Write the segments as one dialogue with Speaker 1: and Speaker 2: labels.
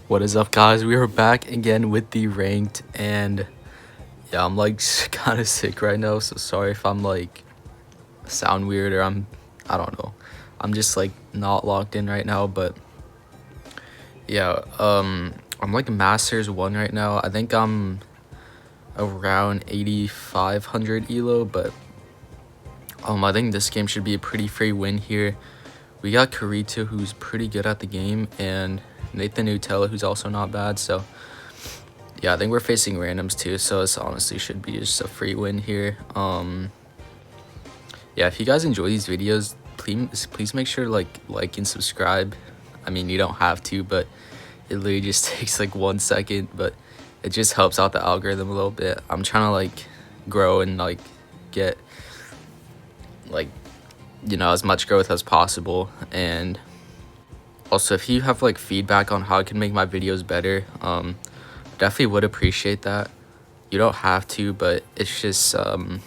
Speaker 1: What is up, guys? We are back again with the ranked, and yeah, I'm like kind of sick right now, so sorry if I'm like sound weird or I don't know. I'm just like not locked in right now, but yeah, I'm like Masters 1 right now. I think I'm around 8500 elo, but I think this game should be a pretty free win here. We got Karito, who's pretty good at the game, and Nathan Nutella, who's also not bad, so yeah, I think we're facing randoms too, so this honestly should be just a free win here. Yeah, if you guys enjoy these videos, please make sure to like and subscribe. I mean, you don't have to, but it literally just takes like 1 second, but it just helps out the algorithm a little bit. I'm trying to like grow and like get like as much growth as possible. And also, if you have like feedback on how I can make my videos better, definitely would appreciate that. You don't have to, but it's just okay,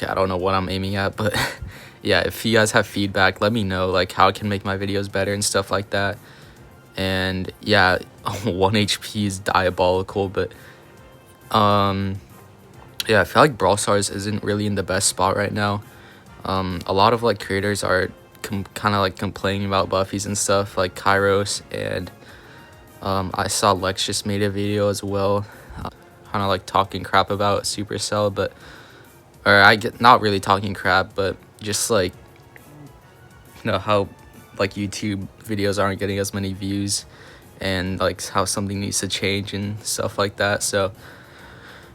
Speaker 1: I don't know what I'm aiming at, but yeah, if you guys have feedback, let me know like how I can make my videos better and stuff like that. And yeah, 1 HP is diabolical, but yeah, I feel like Brawl Stars isn't really in the best spot right now. A lot of like creators are kind of like complaining about Buffys and stuff, like Kairos, and I saw Lex just made a video as well, kind of like talking crap about Supercell, but or I get not really talking crap, but just like how like YouTube videos aren't getting as many views, and like how something needs to change and stuff like that. So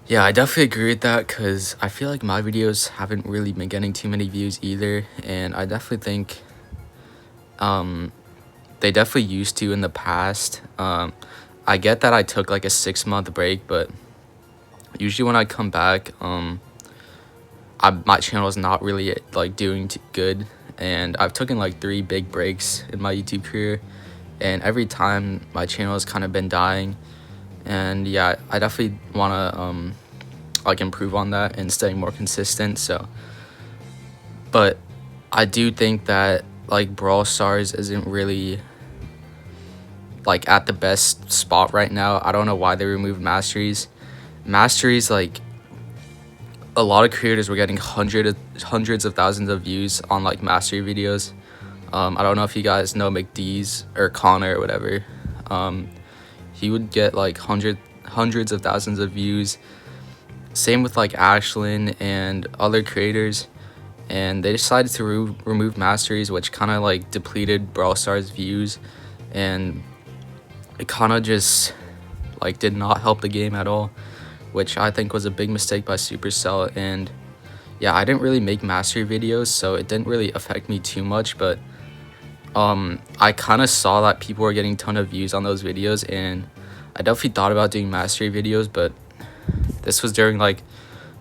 Speaker 1: yeah, I definitely agree with that, because I feel like my videos haven't really been getting too many views either, and I definitely think they definitely used to in the past. I get that I took like a 6-month break, but usually when I come back, my channel is not really like doing too good, and I've taken like 3 big breaks in my YouTube career, and every time my channel has kind of been dying. And yeah, I definitely want to like improve on that and stay more consistent. So, but I do think that like Brawl Stars isn't really like at the best spot right now. I don't know why they removed Masteries. Masteries, like a lot of creators were getting hundreds of thousands of views on like Mastery videos. I don't know if you guys know McDee's or Connor or whatever. He would get like hundreds of thousands of views. Same with like Ashlyn and other creators, and they decided to remove Masteries, which kind of like depleted Brawl Stars views, and it kind of just like did not help the game at all, which I think was a big mistake by Supercell. And yeah, I didn't really make Mastery videos, so it didn't really affect me too much, but I kind of saw that people were getting a ton of views on those videos, and I definitely thought about doing Mastery videos, but this was during like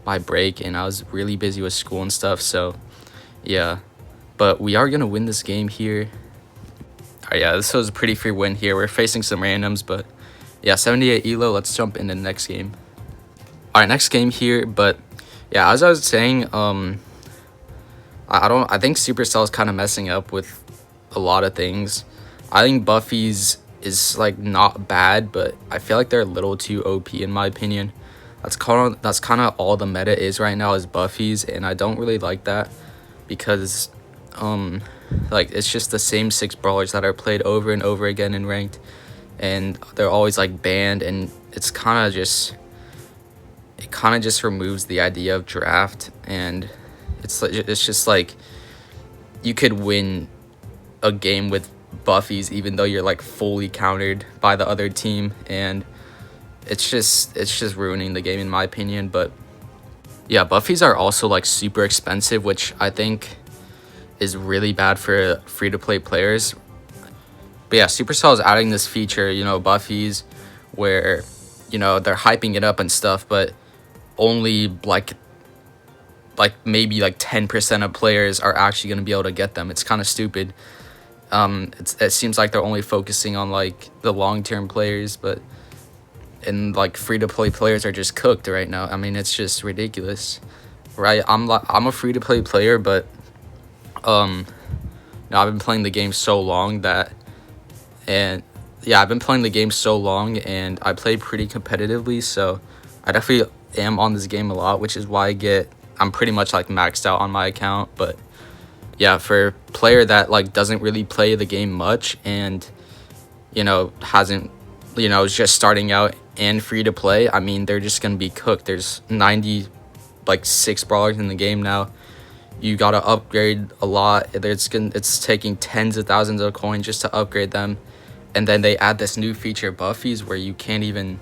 Speaker 1: my break, and I was really busy with school and stuff, so yeah. But we are gonna win this game here. Alright, yeah, this was a pretty free win here. We're facing some randoms, but yeah, 78 elo. Let's jump into the next game. Alright, next game here. But yeah, as I was saying, I think Supercell is kind of messing up with a lot of things. I think Buffy's is like not bad, but I feel like they're a little too OP in my opinion. That's kind of all the meta is right now, is Buffy's, and I don't really like that, because like it's just the same 6 brawlers that are played over and over again in ranked, and they're always like banned, and it kind of just removes the idea of draft. And it's just like you could win a game with Buffy's even though you're like fully countered by the other team, and it's just ruining the game in my opinion. But yeah, Buffy's are also like super expensive, which I think is really bad for free-to-play players. But yeah, Supercell is adding this feature, Buffy's, where they're hyping it up and stuff, but only like maybe like 10% of players are actually going to be able to get them. It's kind of stupid. It seems like they're only focusing on like the long-term players, and like free-to-play players are just cooked right now. I mean, it's just ridiculous, right? I'm a free-to-play player, but I've been playing the game so long that, and yeah, I've been playing the game so long, and I play pretty competitively, so I definitely am on this game a lot, which is why I'm pretty much like maxed out on my account. But yeah, for a player that like doesn't really play the game much, and hasn't, is just starting out and free to play, I mean, they're just gonna be cooked. There's 96 brawlers in the game now. You gotta upgrade a lot. It's taking tens of thousands of coins just to upgrade them. And then they add this new feature, Buffy's, where you can't even,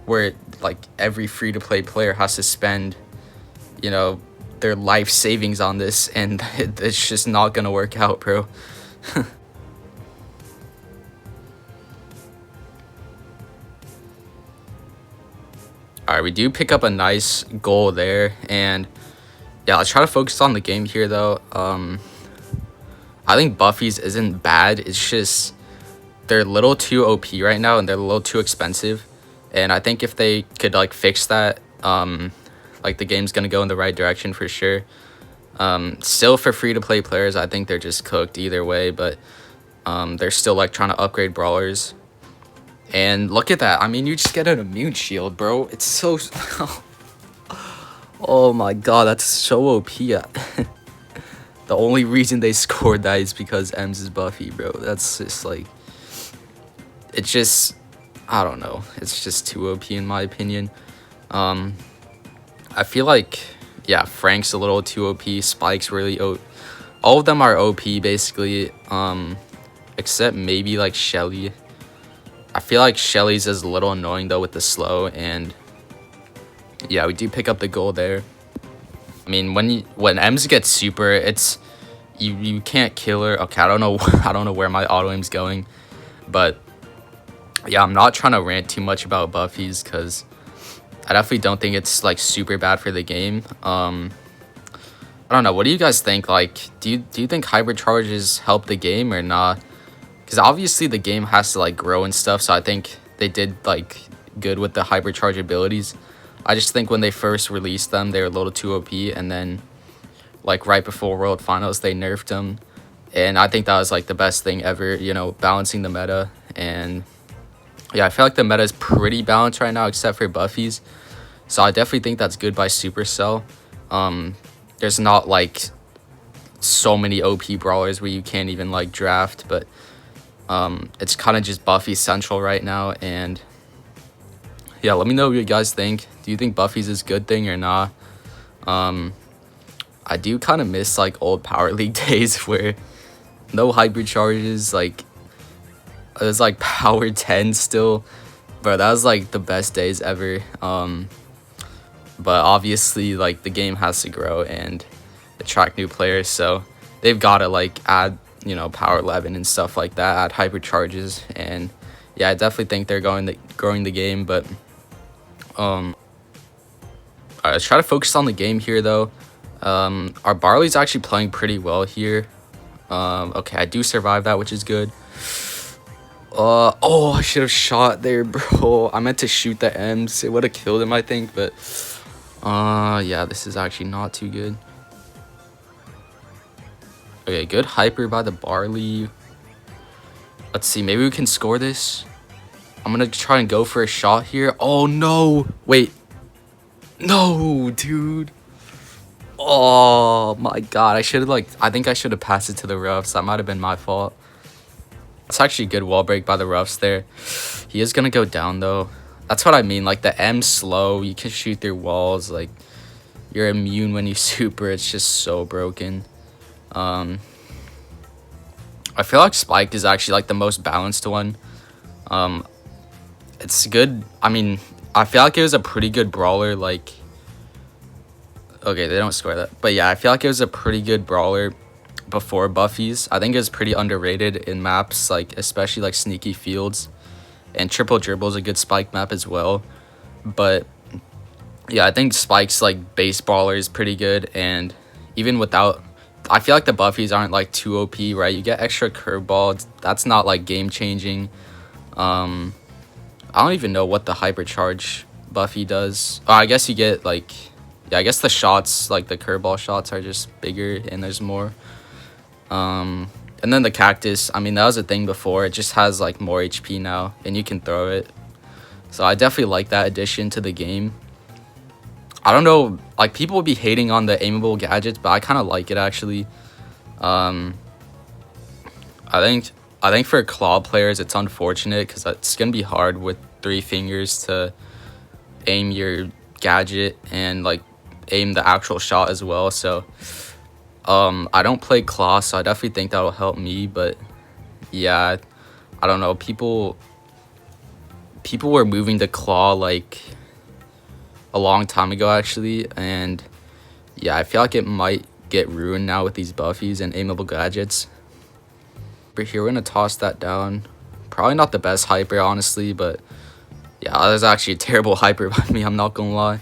Speaker 1: where like every free to play player has to spend, their life savings on this, and it's just not gonna work out, bro. All right, we do pick up a nice goal there, and yeah, let's try to focus on the game here though. I think Buffy's isn't bad. It's just they're a little too OP right now, and they're a little too expensive. And I think if they could like fix that, like the game's gonna go in the right direction for sure. Still, for free to play players, I think they're just cooked either way. But they're still like trying to upgrade brawlers. And look at that. I mean, you just get an immune shield, bro. It's so... Oh my god, that's so OP. The only reason they scored that is because Ems is Buffy, bro. That's just like... It's just... I don't know. It's just too OP in my opinion. I feel like... Yeah, Frank's a little too OP. Spike's really OP. All of them are OP, basically. Except maybe like Shelly. I feel like Shelly's is a little annoying though with the slow, and yeah, we do pick up the goal there. I mean, when Ems gets super, it's you can't kill her. Okay, I don't know where my auto aim's going, but yeah, I'm not trying to rant too much about Buffy's because I definitely don't think it's like super bad for the game. I don't know. What do you guys think? Like, do you think Hypercharges help the game or not? Because obviously the game has to like grow and stuff, so I think they did like good with the Hypercharge abilities. I just think when they first released them, they were a little too OP, and then like right before World Finals, they nerfed them, and I think that was like the best thing ever, balancing the meta. And yeah, I feel like the meta is pretty balanced right now, except for Buffy's, so I definitely think that's good by Supercell. There's not like so many OP brawlers where you can't even like draft, but it's kind of just Buffy central right now. And yeah, let me know what you guys think. Do you think Buffy's is a good thing or not? I do kind of miss like old Power League days where no Hypercharges, like it was like Power 10 still, bro. That was like the best days ever. But obviously like the game has to grow and attract new players, so they've got to like add Power 11 and stuff like that, add Hypercharges. And yeah, I definitely think they're growing the game. But alright, let's try to focus on the game here though. Our Barley's actually playing pretty well here. Okay, I do survive that, which is good. Oh, I should have shot there, bro. I meant to shoot the M's. It would have killed him, I think. But yeah, this is actually not too good. Okay, good hyper by the Barley. Let's see, maybe we can score this. I'm gonna try and go for a shot here. Oh no, wait, no, dude. Oh my god, I think I should have passed it to the Ruffs. That might have been my fault. It's actually a good wall break by the Ruffs there. He is gonna go down though. That's what I mean, like the M's slow, you can shoot through walls, like you're immune when you super. It's just so broken. I feel like Spike is actually like the most balanced one. It's good. I mean, I feel like it was a pretty good brawler. Like, okay, they don't score that, but yeah, I feel like it was a pretty good brawler before Buffy's. I think it was pretty underrated in maps, like especially like Sneaky Fields, and Triple Dribble is a good Spike map as well. But yeah, I think Spike's like base brawler is pretty good, and even without, I feel like the Buffys aren't like too OP, right? You get extra curveball. That's not like game changing. I don't even know what the Hypercharge Buffy does. Oh, I guess you get like, yeah, I guess the shots, like the curveball shots, are just bigger and there's more. Yeah, And then the cactus, I mean, that was a thing before. It just has like more HP now, and you can throw it. So I definitely like that addition to the game. I don't know, like people would be hating on the aimable gadgets, but I kind of like it actually. Um, I think for claw players, it's unfortunate because it's gonna be hard with 3 fingers to aim your gadget and like aim the actual shot as well. So I don't play claw, so I definitely think that'll help me. But yeah, I don't know. People were moving to claw like a long time ago actually, and yeah, I feel like it might get ruined now with these buffies and aimable gadgets. But here we're gonna toss that down. Probably not the best hyper honestly, but yeah, that was actually a terrible hyper by me, I'm not gonna lie.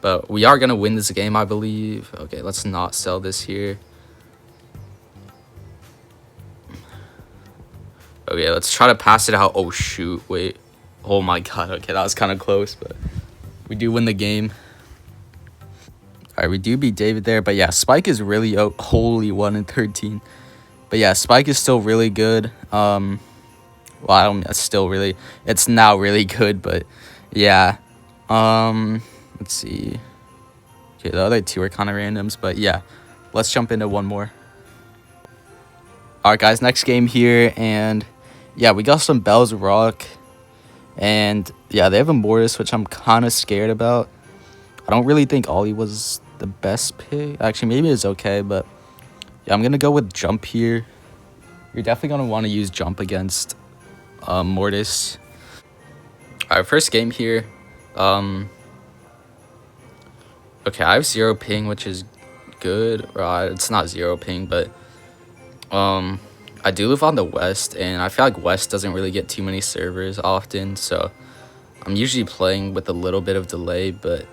Speaker 1: But we are gonna win this game, I believe. Okay, let's not sell this here. Okay, let's try to pass it out. Oh shoot, wait. Oh my god, okay, that was kind of close, but we do win the game. Alright, we do beat David there, but yeah, Spike is really holy 1 in 13. But yeah, Spike is still really good. Well, I don't. It's now really good, but yeah. Let's see. Okay, the other two are kind of randoms, but yeah, let's jump into one more. All right, guys, next game here, and yeah, we got some Bell's Rock, and yeah, they have a Mortis, which I'm kind of scared about. I don't really think Ollie was the best pick. Actually, maybe it's okay, but yeah, I'm gonna go with Jump here. You're definitely gonna want to use Jump against Mortis. All right, first game here. Okay, I have 0 ping, which is good. It's not 0 ping, but I do live on the West, and I feel like West doesn't really get too many servers often, so I'm usually playing with a little bit of delay, but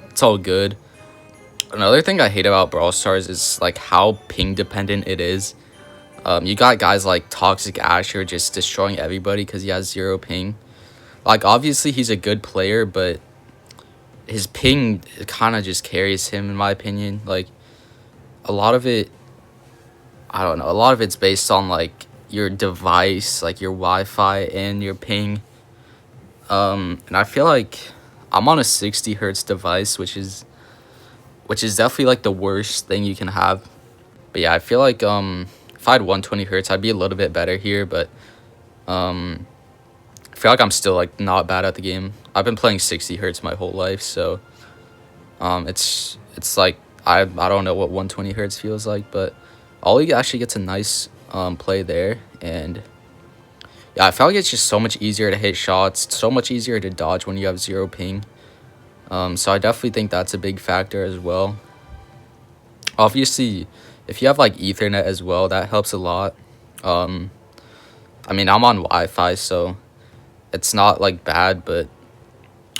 Speaker 1: it's all good. Another thing I hate about Brawl Stars is like how ping dependent it is. You got guys like Toxic Asher just destroying everybody because he has 0 ping. Like, obviously he's a good player, but his ping kind of just carries him, in my opinion. Like, a lot of it, I don't know, a lot of it's based on like your device, like your Wi-Fi and your ping. And I feel like I'm on a 60 hertz device, which is definitely like the worst thing you can have. But yeah, I feel like if I had 120 hertz, I'd be a little bit better here, but I feel like I'm still like not bad at the game. I've been playing 60 hertz my whole life, so it's like I don't know what 120 hertz feels like, but Ollie actually gets a nice play there, and yeah, I feel like it's just so much easier to hit shots. It's so much easier to dodge when you have 0 ping. So I definitely think that's a big factor as well. Obviously, if you have like Ethernet as well, that helps a lot. I mean, I'm on Wi-Fi, so it's not like bad, but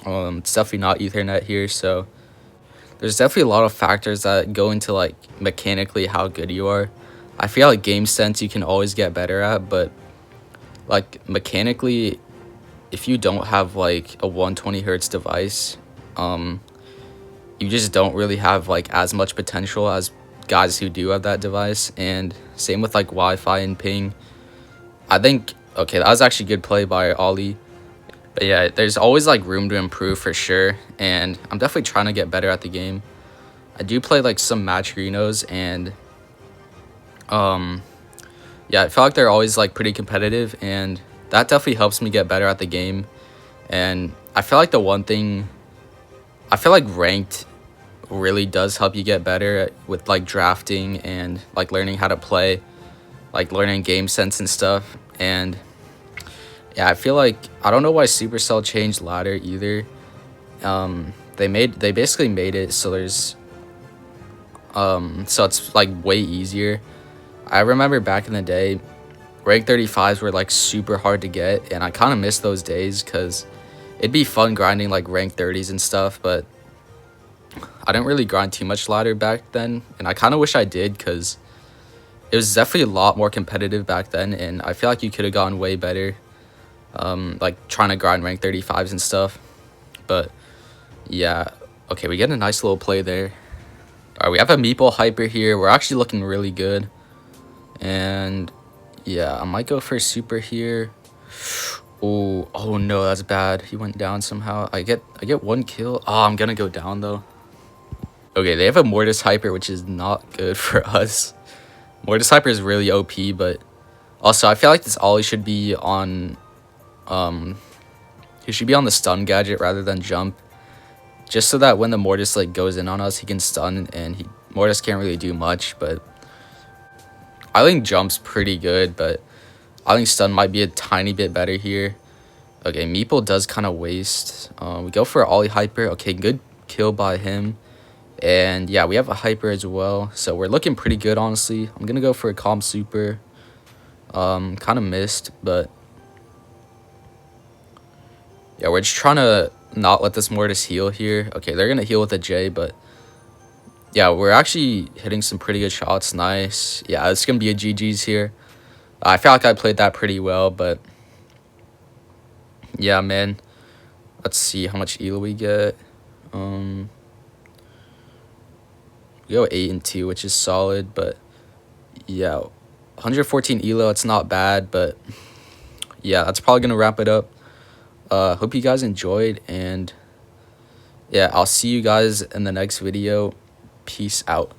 Speaker 1: it's definitely not Ethernet here, so there's definitely a lot of factors that go into like mechanically how good you are. I feel like game sense you can always get better at, but like mechanically, if you don't have like a 120 hertz device, you just don't really have like as much potential as guys who do have that device. And same with like Wi-Fi and ping. I think, okay, that was actually a good play by Ollie. But yeah, there's always like room to improve for sure, and I'm definitely trying to get better at the game. I do play like some match Renos, and yeah, I feel like they're always like pretty competitive, and that definitely helps me get better at the game. And I feel like the one thing, I feel like ranked really does help you get better with like drafting and like learning how to play, like learning game sense and stuff. And yeah, I feel like, I don't know why Supercell changed ladder either. They basically made it so there's so it's like way easier. I remember back in the day, rank 35s were like super hard to get, and I kind of miss those days because it'd be fun grinding like rank 30s and stuff, but I didn't really grind too much ladder back then, and I kind of wish I did because it was definitely a lot more competitive back then, and I feel like you could have gone way better, like trying to grind rank 35s and stuff. But yeah, okay, we get a nice little play there. All right, we have a Meeple Hyper here. We're actually looking really good. And yeah, I might go for super here. Oh no, that's bad. He went down somehow. I get 1 kill. Oh, I'm gonna go down though. Okay, they have a Mortis Hyper, which is not good for us. Mortis Hyper is really OP, but also I feel like this Ollie should be on he should be on the stun gadget rather than jump. Just so that when the Mortis like goes in on us, he can stun, and Mortis can't really do much, but I think jump's pretty good, but I think stun might be a tiny bit better here. Okay, Meeple does kind of waste. We go for Ollie Hyper. Okay, good kill by him. And yeah, we have a Hyper as well. So we're looking pretty good, honestly. I'm going to go for a Calm Super. Kind of missed, but yeah, we're just trying to not let this Mortis heal here. Okay, they're going to heal with a J, but yeah, we're actually hitting some pretty good shots. Nice. Yeah, it's going to be a GG's here. I feel like I played that pretty well, but yeah, man. Let's see how much elo we get. We go 8 and 2, which is solid, but yeah, 114 elo, it's not bad, but yeah, that's probably gonna wrap it up. Hope you guys enjoyed, and yeah, I'll see you guys in the next video. Peace out.